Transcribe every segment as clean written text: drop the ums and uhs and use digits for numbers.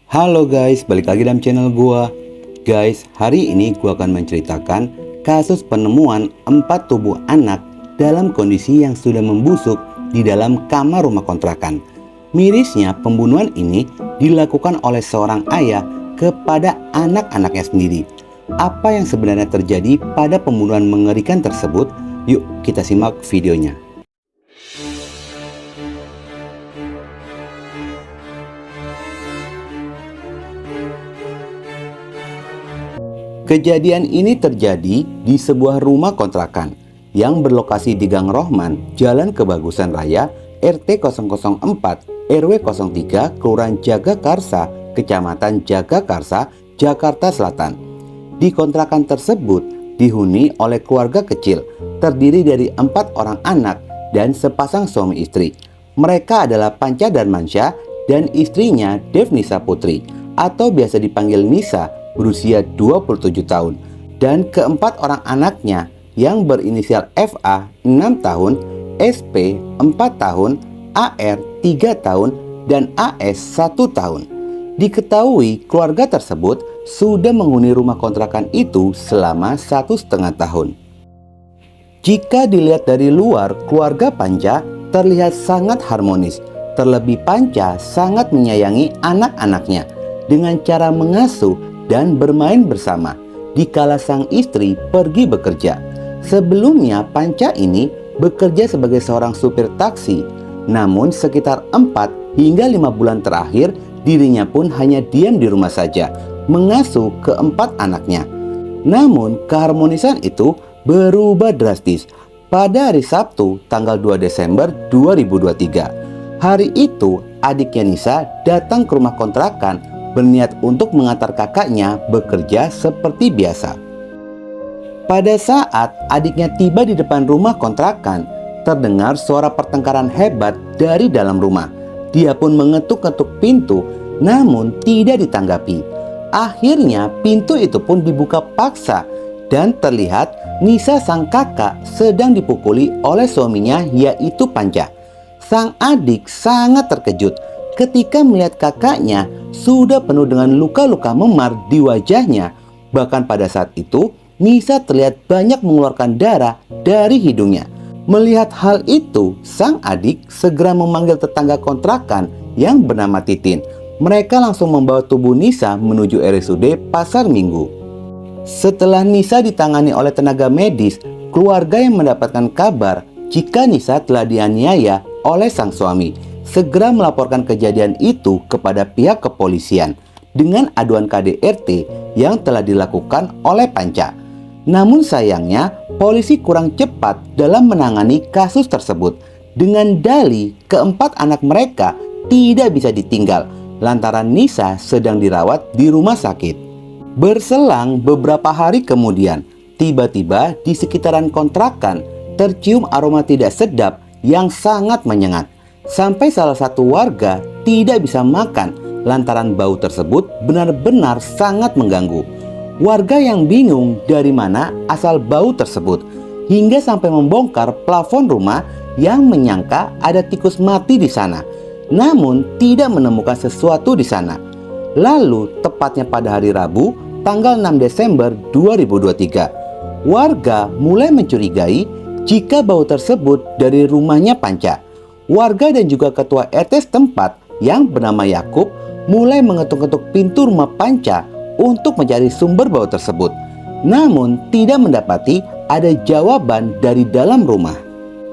Halo guys, balik lagi dalam channel gua. Guys, hari ini gua akan menceritakan kasus penemuan 4 tubuh anak dalam kondisi yang sudah membusuk di dalam kamar rumah kontrakan. Mirisnya, pembunuhan ini dilakukan oleh seorang ayah kepada anak-anaknya sendiri. Apa yang sebenarnya terjadi pada pembunuhan mengerikan tersebut? Yuk kita simak videonya. Kejadian ini terjadi di sebuah rumah kontrakan yang berlokasi di Gang Rohman, Jalan Kebagusan Raya, RT 004, RW 03, Kelurahan Jagakarsa, Kecamatan Jagakarsa, Jakarta Selatan. Di kontrakan tersebut dihuni oleh keluarga kecil, terdiri dari 4 orang anak dan sepasang suami istri. Mereka adalah Panca Darmansyah dan istrinya Devnisa Putri, atau biasa dipanggil Nisa, berusia 27 tahun, dan keempat orang anaknya yang berinisial FA 6 tahun, SP 4 tahun, AR 3 tahun, dan AS 1 tahun. Diketahui keluarga tersebut sudah menghuni rumah kontrakan itu selama 1,5 tahun. Jika dilihat dari luar, keluarga Panca terlihat sangat harmonis. Terlebih Panca sangat menyayangi anak-anaknya dengan cara mengasuh dan bermain bersama dikala sang istri pergi bekerja. Sebelumnya Panca ini bekerja sebagai seorang supir taksi, namun sekitar 4 hingga 5 bulan terakhir dirinya pun hanya diam di rumah saja mengasuh keempat anaknya. Namun keharmonisan itu berubah drastis pada hari Sabtu tanggal 2 Desember 2023. Hari itu adiknya Nisa datang ke rumah kontrakan berniat untuk mengantar kakaknya bekerja seperti biasa. Pada saat adiknya tiba di depan rumah kontrakan, terdengar suara pertengkaran hebat dari dalam rumah. Dia pun mengetuk-ketuk pintu, namun tidak ditanggapi. Akhirnya pintu itu pun dibuka paksa dan terlihat Nisa sang kakak sedang dipukuli oleh suaminya, yaitu Panca. Sang adik sangat terkejut ketika melihat kakaknya sudah penuh dengan luka-luka memar di wajahnya. Bahkan pada saat itu Nisa terlihat banyak mengeluarkan darah dari hidungnya. Melihat hal itu, sang adik segera memanggil tetangga kontrakan yang bernama Titin. Mereka langsung membawa tubuh Nisa menuju RSUD Pasar Minggu. Setelah Nisa ditangani oleh tenaga medis, keluarga yang mendapatkan kabar jika Nisa telah dianiaya oleh sang suami segera melaporkan kejadian itu kepada pihak kepolisian dengan aduan KDRT yang telah dilakukan oleh Panca. Namun sayangnya polisi kurang cepat dalam menangani kasus tersebut, dengan dalih keempat anak mereka tidak bisa ditinggal lantaran Nisa sedang dirawat di rumah sakit. Berselang beberapa hari kemudian, tiba-tiba di sekitaran kontrakan tercium aroma tidak sedap yang sangat menyengat. Sampai salah satu warga tidak bisa makan lantaran bau tersebut benar-benar sangat mengganggu. Warga yang bingung dari mana asal bau tersebut, hingga sampai membongkar plafon rumah yang menyangka ada tikus mati di sana, namun tidak menemukan sesuatu di sana. Lalu tepatnya pada hari Rabu tanggal 6 Desember 2023, warga mulai mencurigai jika bau tersebut dari rumahnya Panca. Warga dan juga ketua RT setempat yang bernama Yakub mulai mengetuk-ketuk pintu rumah Panca untuk mencari sumber bau tersebut, namun tidak mendapati ada jawaban dari dalam rumah.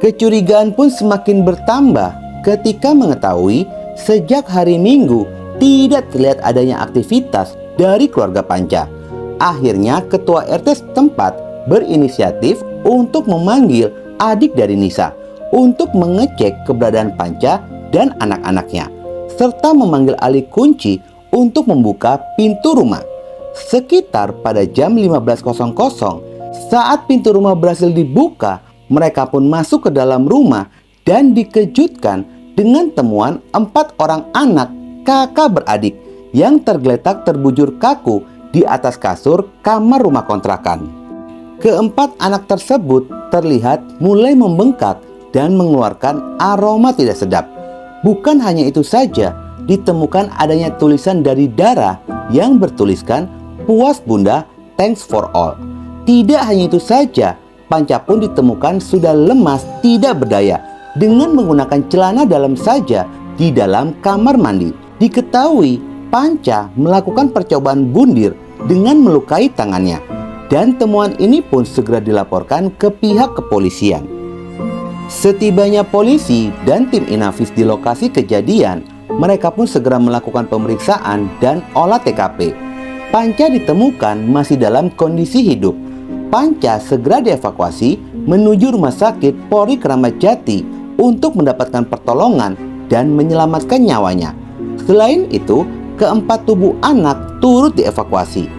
Kecurigaan pun semakin bertambah ketika mengetahui sejak hari Minggu tidak terlihat adanya aktivitas dari keluarga Panca. Akhirnya ketua RT setempat berinisiatif untuk memanggil adik dari Nisa untuk mengecek keberadaan Panca dan anak-anaknya, serta memanggil ahli kunci untuk membuka pintu rumah. Sekitar pada jam 15.00 saat pintu rumah berhasil dibuka, mereka pun masuk ke dalam rumah dan dikejutkan dengan temuan 4 orang anak kakak beradik yang tergeletak terbujur kaku di atas kasur kamar rumah kontrakan. Keempat anak tersebut terlihat mulai membengkak dan mengeluarkan aroma tidak sedap. Bukan hanya itu saja, ditemukan adanya tulisan dari Dara yang bertuliskan "Puas Bunda, thanks for all". Tidak hanya itu saja, Panca pun ditemukan sudah lemas tidak berdaya dengan menggunakan celana dalam saja di dalam kamar mandi. Diketahui Panca melakukan percobaan bundir dengan melukai tangannya, dan temuan ini pun segera dilaporkan ke pihak kepolisian. Setibanya polisi dan tim Inafis di lokasi kejadian, mereka pun segera melakukan pemeriksaan dan olah TKP. Panca ditemukan masih dalam kondisi hidup. Panca segera dievakuasi menuju Rumah Sakit Polri Kramat Jati untuk mendapatkan pertolongan dan menyelamatkan nyawanya. Selain itu, keempat tubuh anak turut dievakuasi.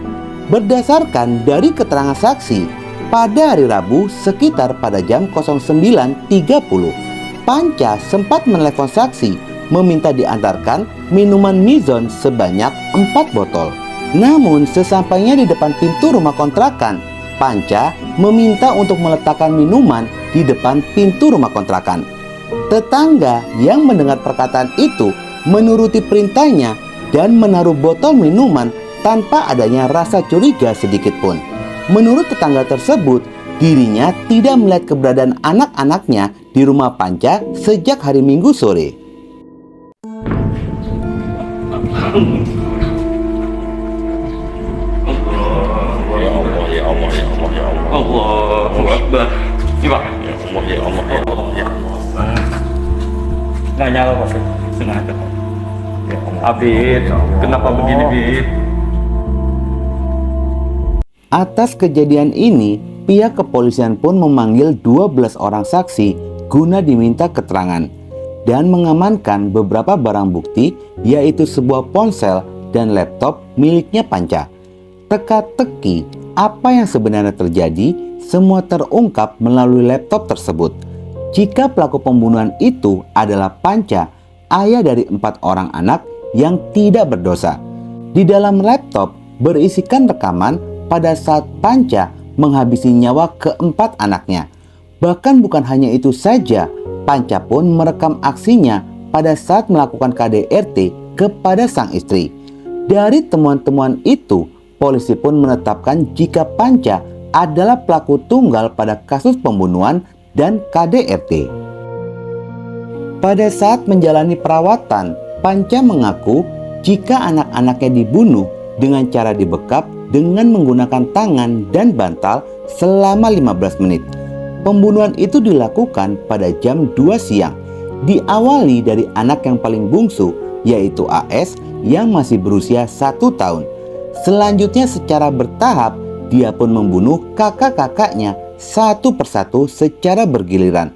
Berdasarkan dari keterangan saksi, pada hari Rabu sekitar pada jam 09.30, Panca sempat menelepon saksi meminta diantarkan minuman Mizon sebanyak 4 botol. Namun sesampainya di depan pintu rumah kontrakan, Panca meminta untuk meletakkan minuman di depan pintu rumah kontrakan. Tetangga yang mendengar perkataan itu menuruti perintahnya dan menaruh botol minuman tanpa adanya rasa curiga sedikit pun. Menurut tetangga tersebut, dirinya tidak melihat keberadaan anak-anaknya di rumah Panca sejak hari Minggu sore. Allahu Akbar. Ini Pak. Ya Allah, ya Allah, ya Allah, ya Allah. Nggak nyala Pak, sengaja. Ya Allah. Abid, kenapa begini, Bid? Atas kejadian ini, pihak kepolisian pun memanggil 12 orang saksi guna diminta keterangan dan mengamankan beberapa barang bukti, yaitu sebuah ponsel dan laptop miliknya Panca. Teka-teki apa yang sebenarnya terjadi semua terungkap melalui laptop tersebut. Jika pelaku pembunuhan itu adalah Panca, ayah dari 4 orang anak yang tidak berdosa. Di dalam laptop berisikan rekaman pada saat Panca menghabisi nyawa keempat anaknya. Bahkan bukan hanya itu saja, Panca pun merekam aksinya pada saat melakukan KDRT kepada sang istri. Dari temuan-temuan itu, polisi pun menetapkan jika Panca adalah pelaku tunggal pada kasus pembunuhan dan KDRT. Pada saat menjalani perawatan, Panca mengaku jika anak-anaknya dibunuh dengan cara dibekap dengan menggunakan tangan dan bantal selama 15 menit. Pembunuhan itu dilakukan pada jam 2 siang. Diawali dari anak yang paling bungsu, yaitu AS yang masih berusia 1 tahun. Selanjutnya secara bertahap, dia pun membunuh kakak-kakaknya satu persatu secara bergiliran.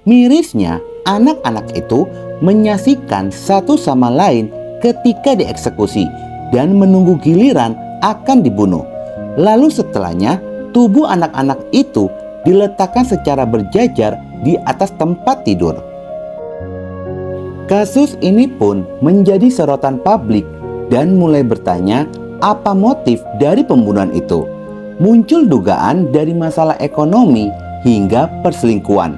Mirisnya, anak-anak itu menyaksikan satu sama lain ketika dieksekusi dan menunggu giliran akan dibunuh. Lalu setelahnya, tubuh anak-anak itu diletakkan secara berjajar di atas tempat tidur. Kasus ini pun menjadi sorotan publik dan mulai bertanya apa motif dari pembunuhan itu. Muncul dugaan dari masalah ekonomi hingga perselingkuhan,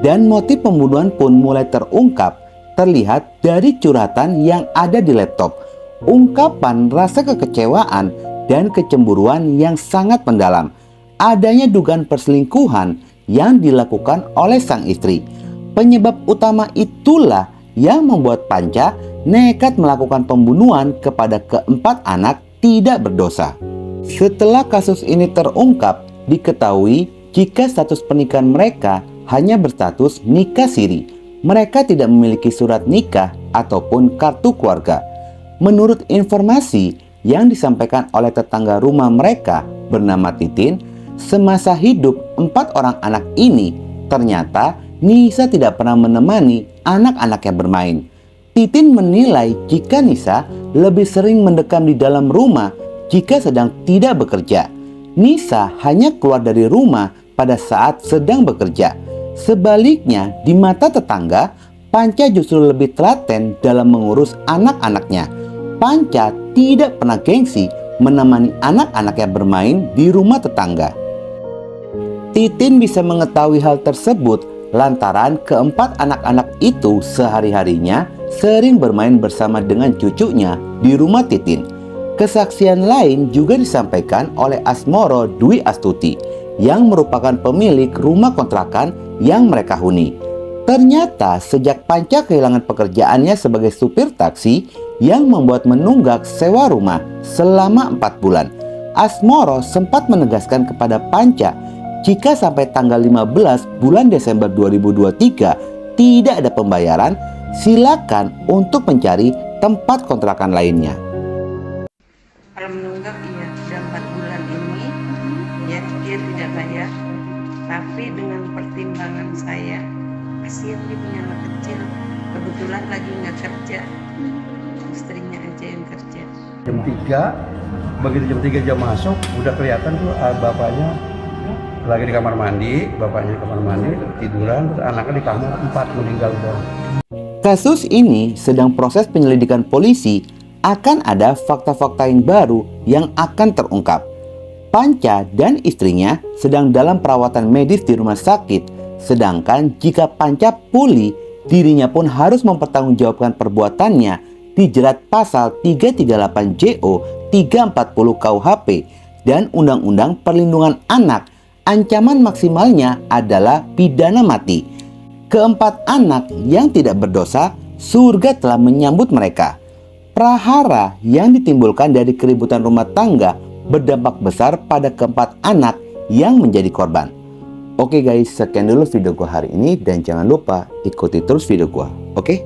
dan motif pembunuhan pun mulai terungkap terlihat dari curhatan yang ada di laptop, ungkapan rasa kekecewaan dan kecemburuan yang sangat mendalam, adanya dugaan perselingkuhan yang dilakukan oleh sang istri. Penyebab utama itulah yang membuat Panca nekat melakukan pembunuhan kepada keempat anak tidak berdosa. Setelah kasus ini terungkap, diketahui jika status pernikahan mereka hanya berstatus nikah siri. Mereka tidak memiliki surat nikah ataupun kartu keluarga. Menurut informasi yang disampaikan oleh tetangga rumah mereka bernama Titin, semasa hidup 4 orang anak ini, ternyata Nisa tidak pernah menemani anak-anaknya bermain. Titin menilai jika Nisa lebih sering mendekam di dalam rumah jika sedang tidak bekerja. Nisa hanya keluar dari rumah pada saat sedang bekerja. Sebaliknya, di mata tetangga, Panca justru lebih telaten dalam mengurus anak-anaknya. Panca tidak pernah gengsi menemani anak-anaknya bermain di rumah tetangga. Titin bisa mengetahui hal tersebut lantaran keempat anak-anak itu sehari-harinya sering bermain bersama dengan cucunya di rumah Titin. Kesaksian lain juga disampaikan oleh Asmoro Dwi Astuti yang merupakan pemilik rumah kontrakan yang mereka huni. Ternyata sejak Panca kehilangan pekerjaannya sebagai supir taksi yang membuat menunggak sewa rumah selama 4 bulan, Asmoro sempat menegaskan kepada Panca jika sampai tanggal 15 bulan Desember 2023 tidak ada pembayaran, silakan untuk mencari tempat kontrakan lainnya. Kalau menunggak iya, sudah 4 bulan ini ya dia tidak bayar. Tapi dengan pertimbangan saya, kasihan dia punya anak kecil, kebetulan lagi nggak kerja, istrinya aja yang kerja. Jam 3, begitu jam 3 jam masuk, udah kelihatan tuh bapaknya lagi di kamar mandi, bapaknya di kamar mandi, tiduran, terus anaknya di kamar 4 meninggal doang. Kasus ini sedang proses penyelidikan polisi, akan ada fakta-fakta yang baru yang akan terungkap. Panca dan istrinya sedang dalam perawatan medis di rumah sakit, sedangkan jika Panca pulih, dirinya pun harus mempertanggungjawabkan perbuatannya dijerat pasal 338 JO 340 KUHP dan Undang-Undang Perlindungan Anak. Ancaman maksimalnya adalah pidana mati. Keempat anak yang tidak berdosa, surga telah menyambut mereka. Prahara yang ditimbulkan dari keributan rumah tangga berdampak besar pada keempat anak yang menjadi korban. Oke guys, sekian dulu video gua hari ini dan jangan lupa ikuti terus video gua. Oke?